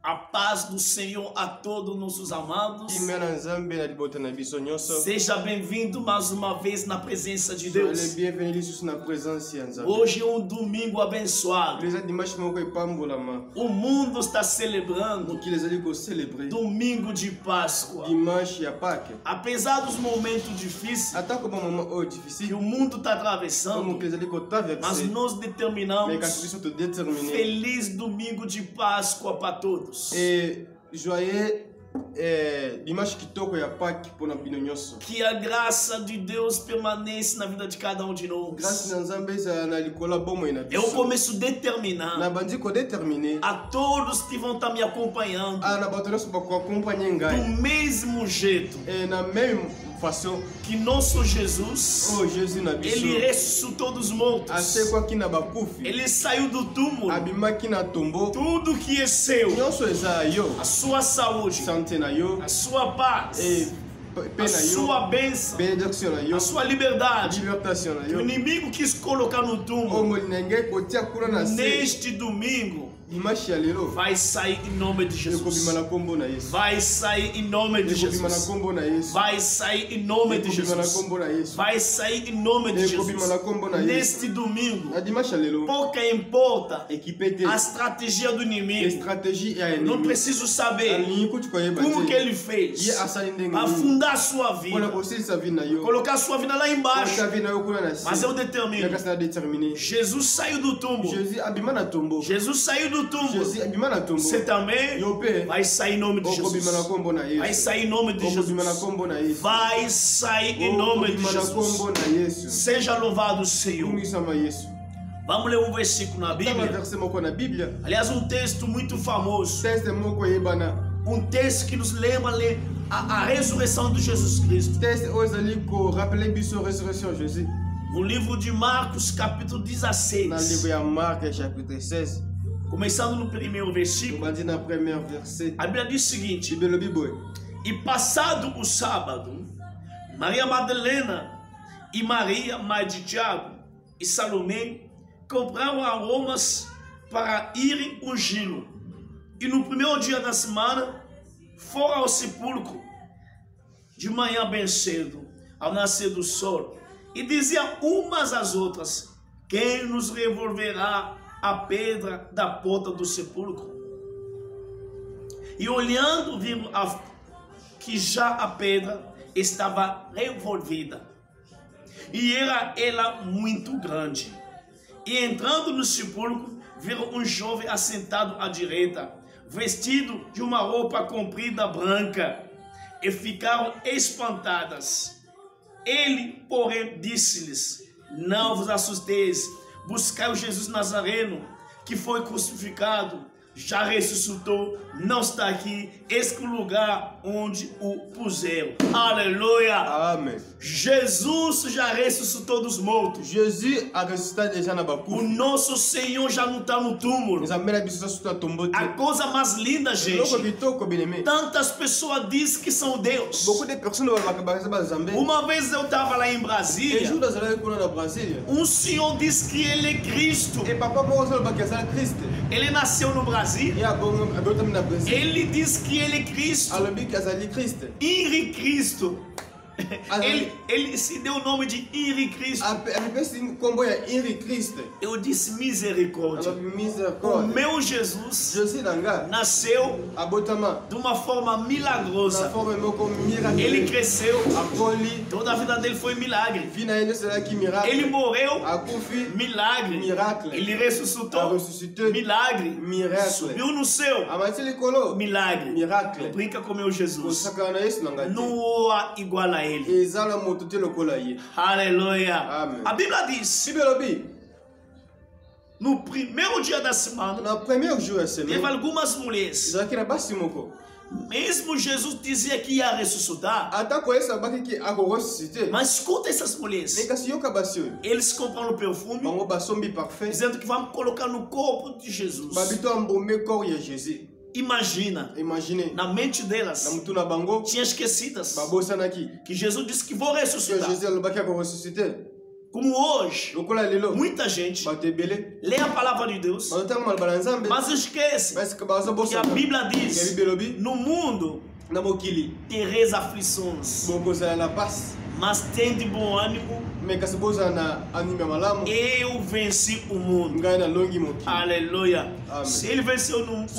A paz do Senhor a todos nossos amados. Seja bem-vindo mais uma vez na presença de Deus. Hoje é um domingo abençoado. O mundo está celebrando domingo de Páscoa. Apesar dos momentos difíceis que o mundo está atravessando, mas nós determinamos feliz domingo de Páscoa para todos. E joyeux que a graça de Deus permaneça na vida de cada um de nós. Eu começo a determinar a todos que vão estar me acompanhando do mesmo jeito que nosso Jesus, ele ressuscitou dos mortos, ele saiu do túmulo. Tudo que é seu, a sua saúde, a sua paz, a sua bênção, a sua liberdade, que o inimigo quis colocar no túmulo, neste domingo vai sair em nome de Jesus. Vai sair em nome de Jesus. Vai sair em nome de Jesus. Vai sair em nome de Jesus. Neste domingo, pouco importa a estratégia do inimigo. Não preciso saber como que ele fez para fundar a sua vida, colocar a sua vida lá embaixo. Mas eu determino: Jesus saiu do túmulo. Jesus saiu do túmulo. Você também vai sair em nome de Jesus. Vai sair em nome de Jesus. Vai sair em nome de Jesus. Seja louvado o Senhor. Vamos ler um versículo na Bíblia. Aliás, um texto muito famoso. Um texto que nos lembra a ressurreição de Jesus Cristo. No livro de Marcos, capítulo 16. Começando no primeiro versículo, a Bíblia diz o seguinte: e passado o sábado, Maria Madalena e Maria, mãe de Tiago e Salomé, compraram aromas para irem ungí-lo. E no primeiro dia da semana, foram ao sepulcro de manhã bem cedo, ao nascer do sol, e diziam umas às outras: quem nos revolverá a pedra da porta do sepulcro? E olhando, viram que já a pedra estava revolvida, e era ela muito grande. E entrando no sepulcro, viram um jovem assentado à direita, vestido de uma roupa comprida branca, e ficaram espantadas. Ele, porém, disse-lhes: não vos assusteis, buscai o Jesus Nazareno, que foi crucificado, já ressuscitou, não está aqui, esse é o lugar onde o puseram. Aleluia! Amém. Jesus já ressuscitou dos mortos. Jesus a ressuscité déjà na bacu. O nosso Senhor já não está no túmulo. A coisa mais linda, gente, tantas pessoas dizem que são Deus. Uma vez eu estava lá em Brasília, um senhor disse que ele é Cristo. Ele nasceu no Brasil. Ele diz que ele é Cristo. Henri Cristo. Ele se deu o nome de Henri Cristo. Eu disse misericórdia. O meu Jesus nasceu de uma forma milagrosa. Ele cresceu, toda a vida dele foi milagre. Ele morreu, milagre. Ele ressuscitou, milagre. Subiu no céu, milagre. Não brinca com meu Jesus. Não há igual a ele. Aleluia. Amém. A Bíblia diz: no primeiro dia da semana, teve algumas mulheres. Mesmo Jesus dizia que ia ressuscitar, mas escuta essas mulheres. Eles compraram o perfume, dizendo que vamos colocar no corpo de Jesus. Imagina, na mente delas, tinha esquecidas que Jesus disse que vou ressuscitar. Como hoje, muita gente lê a palavra de Deus, mas esquece que a Bíblia diz: no mundo tereis aflições, mas tem de bom ânimo, eu venci o mundo. Aleluia. Se ele venceu o mundo,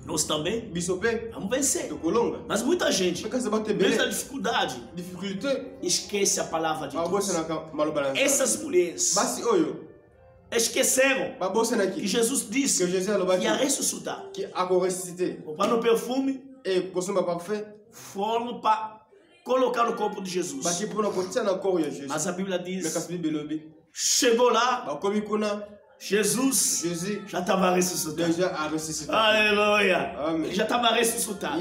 nós também vamos vencer. Mas muita gente, mesmo na dificuldade, esquece a palavra de Deus. Essas mulheres esqueceram que Jesus disse que ia ressuscitar. Para no perfume, foram para colocar no corpo de Jesus. Mas a Bíblia diz: chegou lá, Jesus já estava ressuscitado. Aleluia. Ele já estava ressuscitado.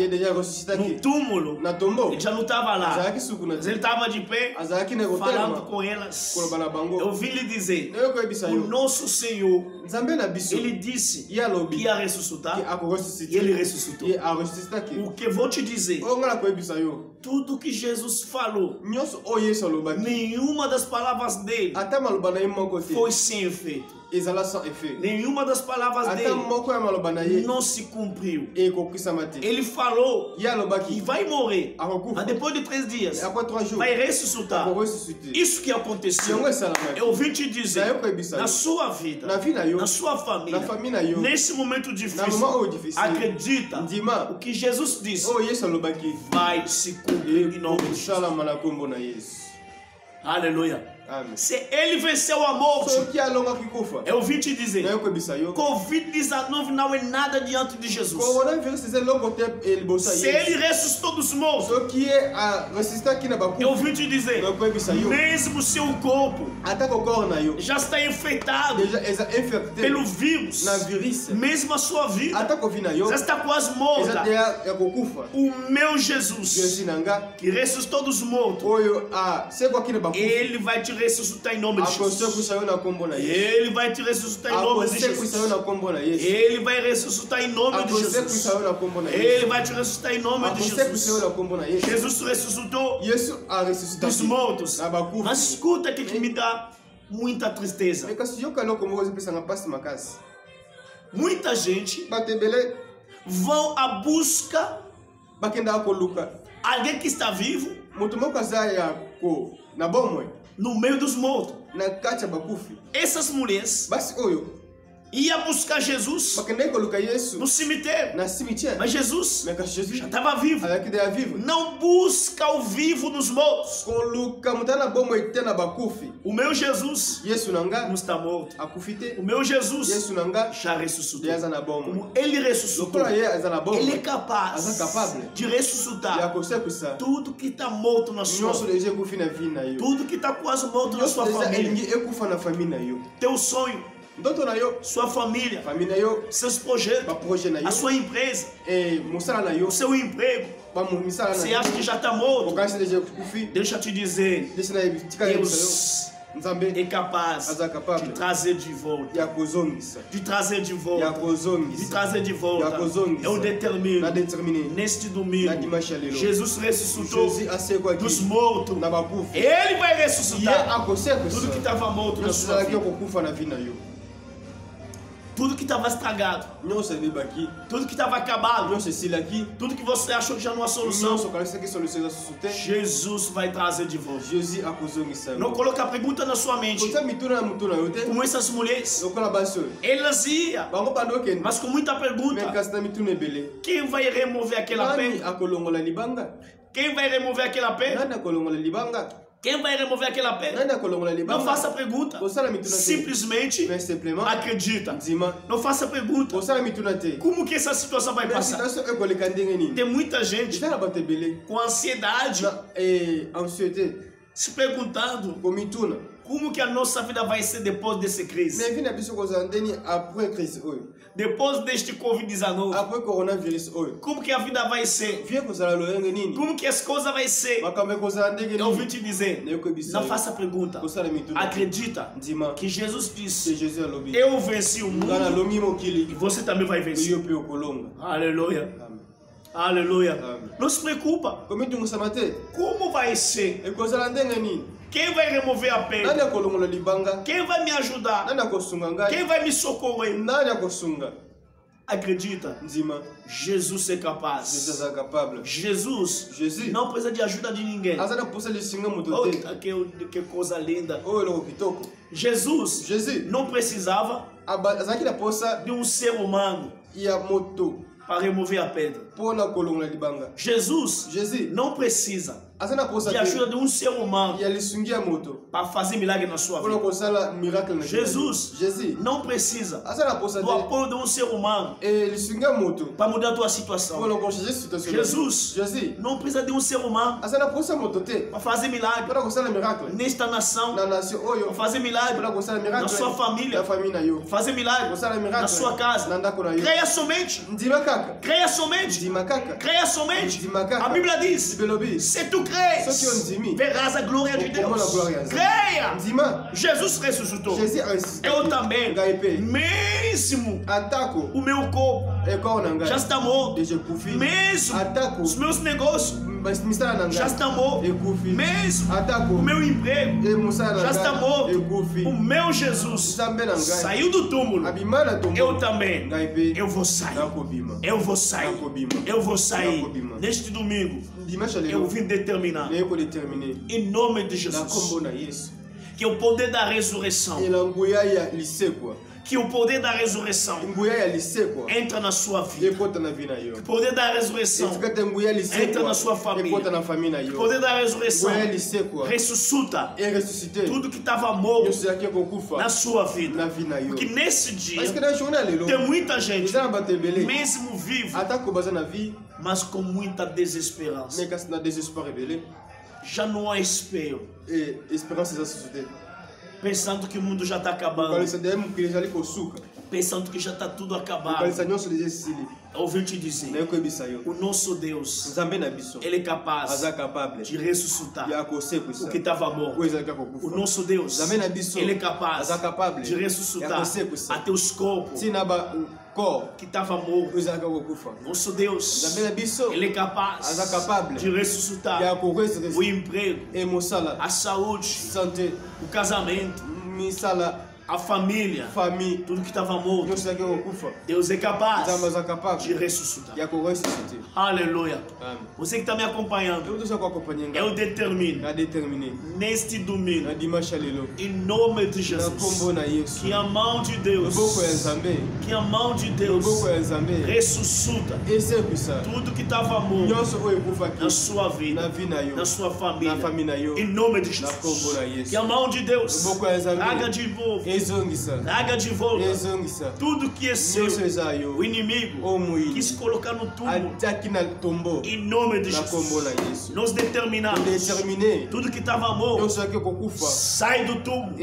No túmulo, ele já não estava lá. Mas ele estava de pé, falando com elas. Eu vim lhe dizer: o nosso Senhor, ele disse que ia ressuscitar, e ele ressuscitou. O que vou te dizer, tudo que Jesus falou, nenhuma das palavras dele foi sem efeito. Nenhuma das palavras dele não se cumpriu. Ele falou que vai morrer, mas depois de 3 dias vai ressuscitar. Isso que aconteceu. Eu vim te dizer, na sua vida, na sua família, nesse momento difícil, acredita, o que Jesus disse vai se cumprir em nome de Jesus. Aleluia. Amém. Se ele venceu a morte, eu vim te dizer, Covid-19 não é nada diante de Jesus. Se ele ressuscitou dos mortos, eu vim te dizer, mesmo seu corpo já está infectado pelo vírus, mesmo a sua vida já está quase morta, o meu Jesus, que ressuscitou dos mortos, ele vai te ressuscitar em nome de Jesus. Ele vai te ressuscitar em nome de Jesus. Ele vai ressuscitar em nome de Jesus. Ele vai te ressuscitar em nome de Jesus. Jesus ressuscitou dos mortos. Mas escuta aqui que me dá muita tristeza. Muita gente vão à busca alguém que está vivo no meio dos mortos. Essas mulheres iam buscar Jesus no cemitério. Mas Jesus já estava vivo. Não busca o vivo nos mortos. O meu Jesus não está morto. O meu Jesus já ressuscitou. Como ele ressuscitou, ele é capaz de ressuscitar tudo que está morto na sua vida, tudo que está quase morto na sua família. Teu sonho, sua família, seus projetos, a sua empresa, o seu emprego. Você acha que já está morto? Deixa eu te dizer, Deus é capaz de trazer de volta. De trazer de volta. De trazer de volta. Eu determino, neste domingo, Jesus ressuscitou dos mortos. Ele vai ressuscitar tudo que estava morto na sua vida. Tudo que estava estragado, tudo que estava acabado, tudo que você achou que já não há solução, Jesus vai trazer de volta. Não coloque a pergunta na sua mente. Como essas mulheres, elas iam, mas com muita pergunta. Quem vai remover aquela pedra? Quem vai remover aquela pedra? Quem vai remover aquela pedra? Não faça pergunta. Simplesmente acredita. Não faça pergunta. Como que essa situação vai passar? Tem muita gente com ansiedade se perguntando como que a nossa vida vai ser depois dessa crise. Depois deste Covid-19, como que a vida vai ser? Como que as coisas vão ser? Eu vim te dizer, não faça pergunta. Acredita que Jesus disse, eu venci o mundo e você também vai vencer. Aleluia. Aleluia. Não se preocupa. Como vai ser? Quem vai remover a pedra? Quem vai me ajudar? Quem vai me socorrer? Acredita? Jesus é capaz. Jesus não precisa de ajuda de ninguém. Que coisa linda. Jesus não precisava de um ser humano para remover a pedra. Jesus não precisa de ajuda de um ser humano para fazer milagre na sua vida. Jesus não precisa do apoio de um ser humano para mudar a tua situação. Jesus não precisa de um ser humano para fazer milagre nesta nação, para fazer milagre na sua família, fazer milagre na sua casa. Creia somente. Creia somente. Creia somente. A Bíblia diz: se tu crês, verás a glória de Deus. Creia. Jesus ressuscitou. Eu também. Mesmo o meu corpo já está morto. Mesmo os meus negócios já estão mortos. Mesmo o meu emprego já está morto. O meu Jesus saiu do túmulo. Eu também. Eu vou sair. Eu vou sair. Eu vou sair. Neste domingo eu vim determinar, em nome de Jesus, que o poder da ressurreição, que o poder da ressurreição entra na sua vida. Que o poder da ressurreição entra na sua família. Que o poder da ressurreição ressuscita tudo que estava morto na sua vida. Porque nesse dia tem muita gente, mesmo vivo, mas com muita desesperança. Já não há espero. Pensando que o mundo já está acabando. Pensando que já está tudo acabado. Ouvi te dizer, o nosso Deus, Ele é capaz de ressuscitar o que estava morto. O nosso Deus, Ele é capaz de ressuscitar até os corpos que estava morto. Nosso Deus, Ele é capaz de ressuscitar o emprego, a saúde, o casamento, a família, tudo que estava morto. Deus é capaz de ressuscitar. Aleluia. Você que está me acompanhando, eu determino neste domingo, em nome de Jesus, que a mão de Deus, ressuscita tudo que estava morto na sua vida, na sua família, em nome de Jesus. Que a mão de Deus traga de volta, traga de volta tudo que é seu. O inimigo quis colocar no túmulo. Em nome de Jesus, nós determinamos tudo que estava morto sai do túmulo.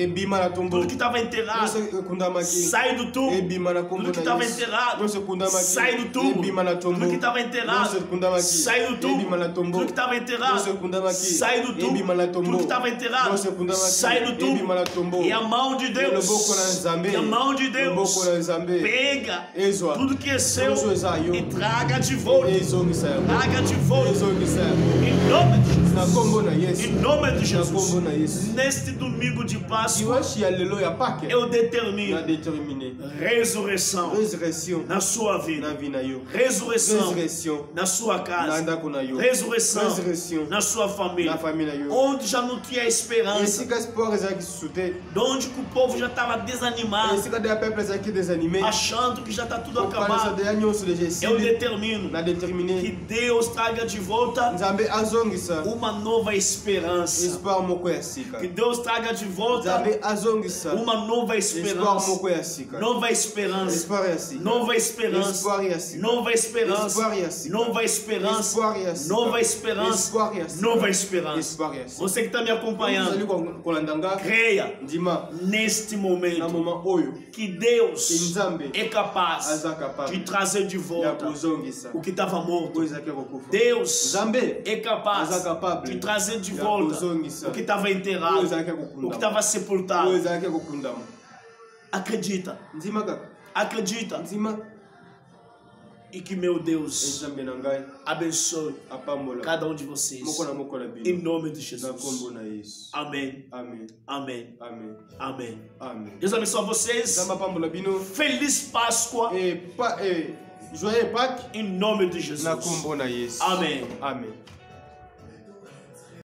Tudo que estava enterrado sai do túmulo. Tudo que estava enterrado sai do túmulo. Tudo que estava enterrado sai do túmulo. Tudo que estava enterrado sai do túmulo. Tudo que estava enterrado sai do túmulo. E a mão de Deus, e a mão de Deus pega tudo que é seu e traga de volta. Traga de volta. Em nome de Jesus. Em nome de Jesus. Neste domingo de Páscoa, eu determino ressurreição na sua vida. Ressurreição na sua casa. Ressurreição na sua família. Onde já não tinha esperança. Onde que o povo já estava desanimado, achando que já está tudo acabado. Eu determino que Deus traga de volta uma nova esperança. Que Deus traga de volta uma nova esperança. Nova esperança. Nova esperança. Nova esperança. Nova esperança. Nova esperança. Nova esperança. Você que está me acompanhando, creia neste momento que Deus é capaz de trazer de volta o que estava morto. Deus é capaz de trazer de volta o que estava enterrado, o que estava sepultado. Acredita. Acredita. E que meu Deus abençoe cada um de vocês. Em nome de Jesus. Amém. Amém. Amém. Amém. Amém. Amém. Deus abençoe vocês. Feliz Páscoa. Joyeux Pâques. Em nome de Jesus. Amém. Amém. Amém.